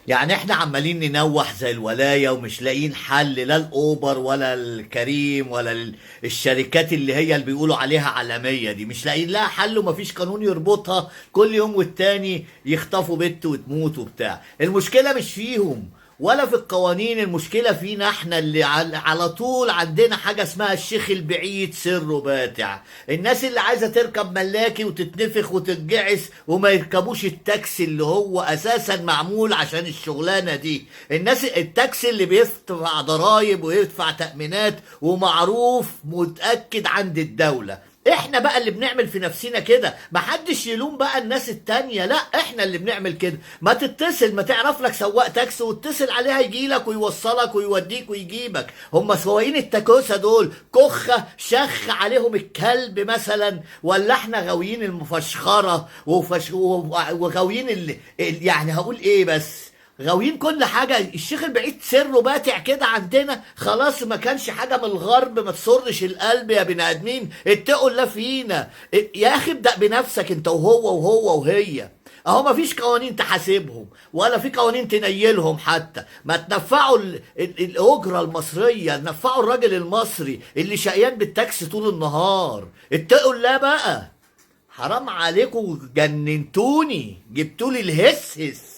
يعني احنا عمالين ننوح زي الولاية ومش لاقيين حل، لا الاوبر ولا الكريم ولا الشركات اللي هي اللي بيقولوا عليها عالمية دي، مش لاقيين لها حل ومفيش قانون يربطها. كل يوم والتاني يخطفوا بنت وتموت وبتاع. المشكلة مش فيهم ولا في القوانين، المشكلة فينا احنا اللي على طول عندنا حاجة اسمها الشيخ البعيد سره باتع. الناس اللي عايزة تركب ملاكي وتتنفخ وتتجعس وما يركبوش التاكسي اللي هو اساسا معمول عشان الشغلانة دي. الناس التاكسي اللي بيدفع ضرايب ويدفع تأمينات ومعروف متأكد عند الدولة. احنا بقى اللي بنعمل في نفسنا كده. محدش يلوم بقى الناس التانية، لا احنا اللي بنعمل كده. ما تتصل، ما تعرف لك سواق تاكسي واتصل عليه هيجيلك ويوصلك ويوديك ويجيبك. هم سواقين التاكوسة دول كخة شخ عليهم الكلب مثلا، ولا احنا غاويين المفشخرة وغاويين يعني هقول ايه بس، غاويين كل حاجة. الشيخ البعيد سره باتع كده عندنا خلاص. ما كانش حاجة من الغرب ما تسرش القلب يا بني آدمين. اتقوا الله فينا يا أخي. ابدأ بنفسك انت وهو وهي. اهو ما فيش قوانين تحاسبهم ولا في قوانين تنيلهم حتى. ما تنفعوا الأجرة المصرية، تنفعوا الراجل المصري اللي شقيان بالتاكسي طول النهار. اتقوا الله بقى. حرام عليكم، جننتوني، جبتولي الهس هس.